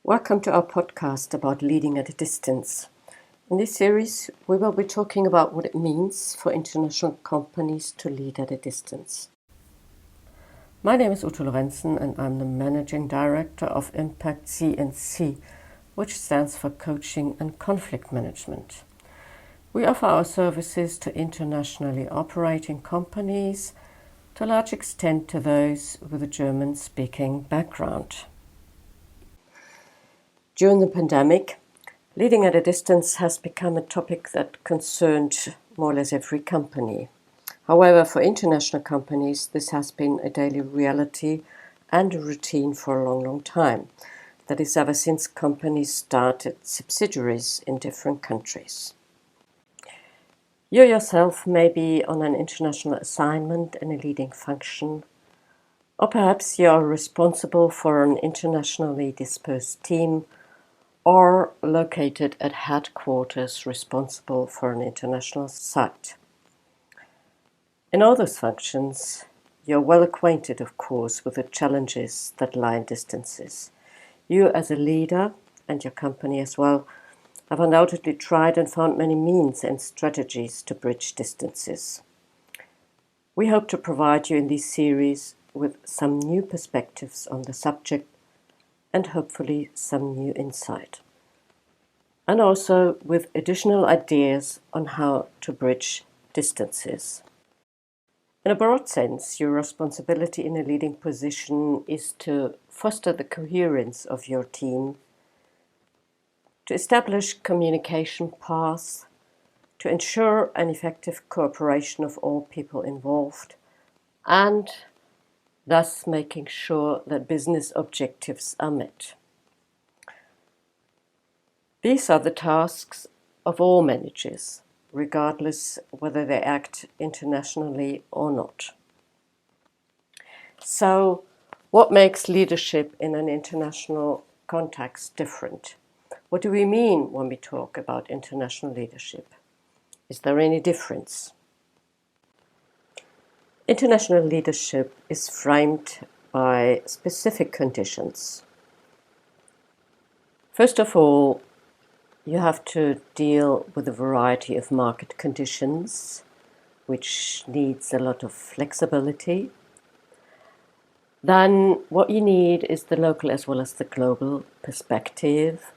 Welcome to our podcast about leading at a distance. In this series, we will be talking about what it means for international companies to lead at a distance. My name is Ute Lorenzen and I'm the Managing Director of Impact C&C, which stands for Coaching and Conflict Management. We offer our services to internationally operating companies, to a large extent to those with a German-speaking background. During the pandemic, leading at a distance has become a topic that concerned more or less every company. However, for international companies, this has been a daily reality and a routine for a long time. That is, ever since companies started subsidiaries in different countries. You yourself may be on an international assignment in a leading function, or perhaps you are responsible for an internationally dispersed team, or located at headquarters responsible for an international site. In all those functions, you're well acquainted, of course, with the challenges that lie in distances. You as a leader, and your company as well, have undoubtedly tried and found many means and strategies to bridge distances. We hope to provide you in this series with some new perspectives on the subject and hopefully some new insight. And also with additional ideas on how to bridge distances. In a broad sense, your responsibility in a leading position is to foster the coherence of your team, to establish communication paths, to ensure an effective cooperation of all people involved, and thus making sure that business objectives are met. These are the tasks of all managers, regardless whether they act internationally or not. So, what makes leadership in an international context different? What do we mean when we talk about international leadership? Is there any difference? International leadership is framed by specific conditions. First of all, you have to deal with a variety of market conditions, which needs a lot of flexibility. Then what you need is the local as well as the global perspective.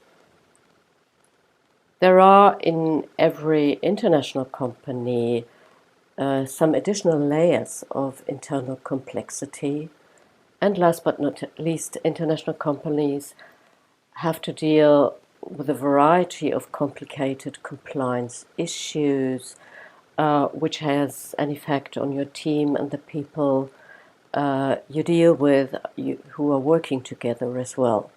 There are in every international company some additional layers of internal complexity. And last but not least, international companies have to deal with a variety of complicated compliance issues, which has an effect on your team and the people you deal with who are working together as well.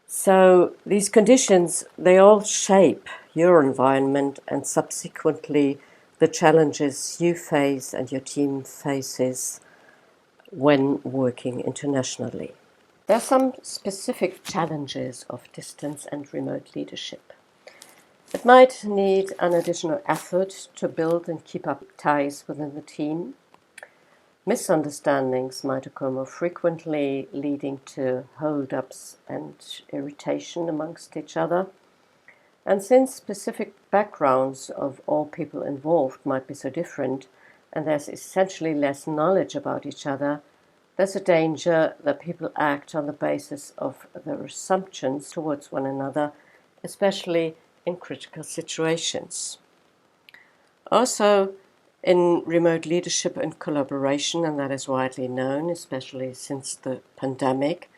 So these conditions, they all shape your environment and subsequently the challenges you face and your team faces when working internationally. There are some specific challenges of distance and remote leadership. It might need an additional effort to build and keep up ties within the team. Misunderstandings might occur more frequently, leading to hold-ups and irritation amongst each other. And since specific backgrounds of all people involved might be so different, and there's essentially less knowledge about each other, there's a danger that people act on the basis of their assumptions towards one another, especially in critical situations. Also, in remote leadership and collaboration, and that is widely known, especially since the pandemic,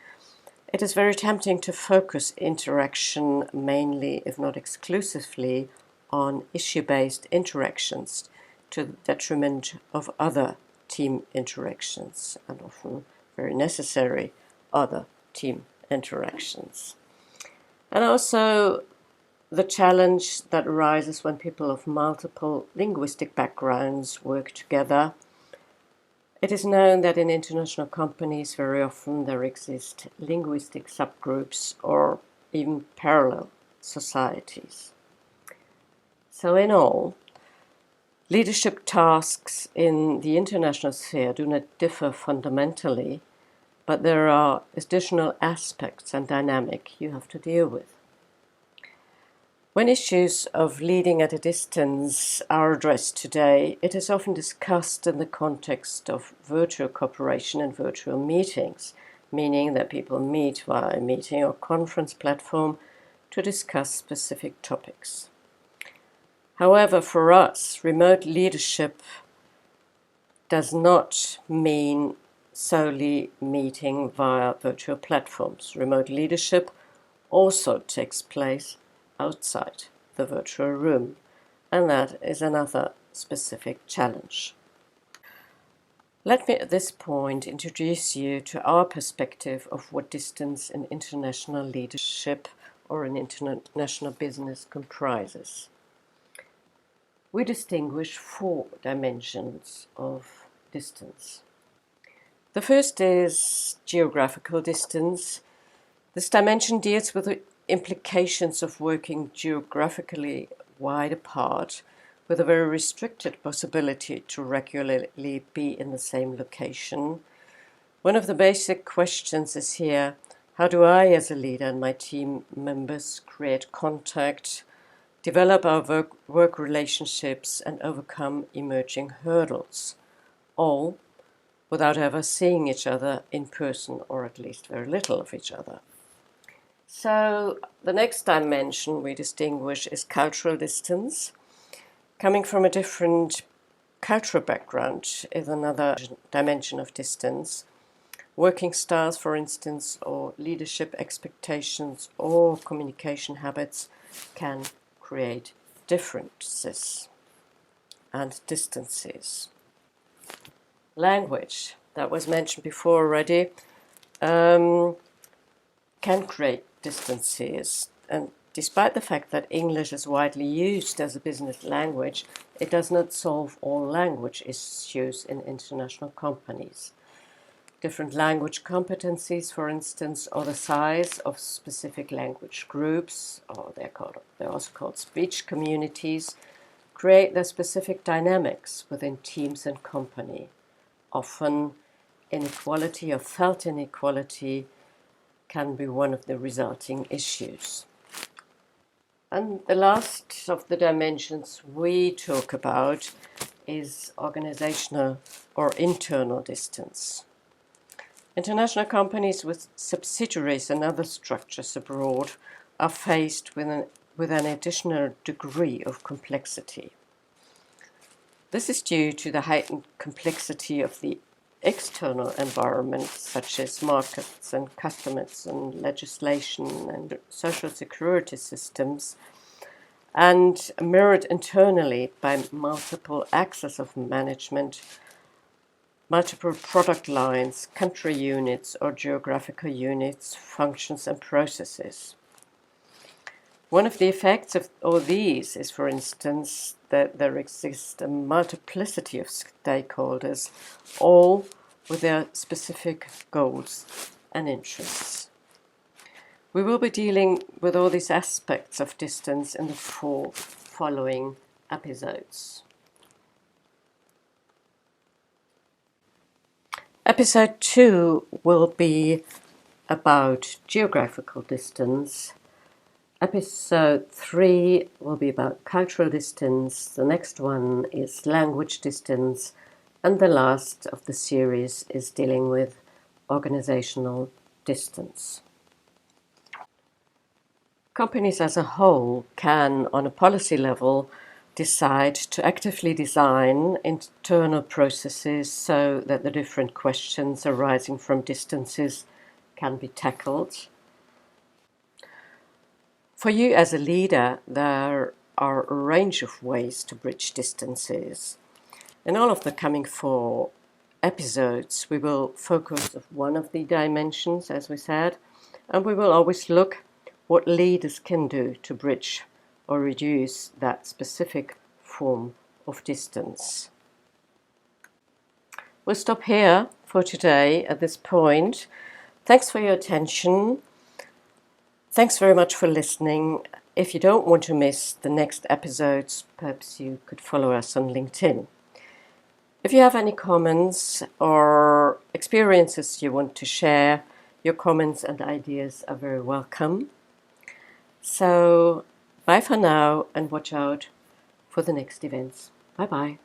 it is very tempting to focus interaction mainly, if not exclusively, on issue-based interactions to the detriment of other team interactions and often very necessary other team interactions. And also the challenge that arises when people of multiple linguistic backgrounds work together. It is known that in international companies very often there exist linguistic subgroups or even parallel societies. So in all, leadership tasks in the international sphere do not differ fundamentally, but there are additional aspects and dynamic you have to deal with. When issues of leading at a distance are addressed today, it is often discussed in the context of virtual cooperation and virtual meetings, meaning that people meet via a meeting or conference platform to discuss specific topics. However, for us, remote leadership does not mean solely meeting via virtual platforms. Remote leadership also takes place outside the virtual room, and that is another specific challenge. Let me at this point introduce you to our perspective of what distance in international leadership or in international business comprises. We distinguish 4 dimensions of distance. The first is geographical distance. This dimension deals with the implications of working geographically wide apart, with a very restricted possibility to regularly be in the same location. One of the basic questions is here, how do I as a leader and my team members create contact, develop our work relationships and overcome emerging hurdles, all without ever seeing each other in person, or at least very little of each other. So the next dimension we distinguish is cultural distance. Coming from a different cultural background is another dimension of distance. Working styles, for instance, or leadership expectations or communication habits can create differences and distances. Language, that was mentioned before already, can create distances. And despite the fact that English is widely used as a business language, it does not solve all language issues in international companies. Different language competencies, for instance, or the size of specific language groups, or they're also called speech communities, create their specific dynamics within teams and company. Often, inequality or felt inequality can be one of the resulting issues. And the last of the dimensions we talk about is organizational or internal distance. International companies with subsidiaries and other structures abroad are faced with an additional degree of complexity. This is due to the heightened complexity of the external environment, such as markets and customers and legislation and social security systems, and mirrored internally by multiple axes of management, multiple product lines, country units or geographical units, functions and processes. One of the effects of all these is, for instance, that there exists a multiplicity of stakeholders, all with their specific goals and interests. We will be dealing with all these aspects of distance in the 4 following episodes. Episode 2 will be about geographical distance. Episode 3 will be about cultural distance. The next one is language distance. And the last of the series is dealing with organizational distance. Companies as a whole can, on a policy level, decide to actively design internal processes so that the different questions arising from distances can be tackled. For you as a leader, there are a range of ways to bridge distances. In all of the coming 4 episodes, we will focus on one of the dimensions, as we said, and we will always look what leaders can do to bridge or reduce that specific form of distance. We'll stop here for today at this point. Thanks for your attention. Thanks very much for listening. If you don't want to miss the next episodes, perhaps you could follow us on LinkedIn. If you have any comments or experiences you want to share, your comments and ideas are very welcome. So, bye for now and watch out for the next events. Bye bye.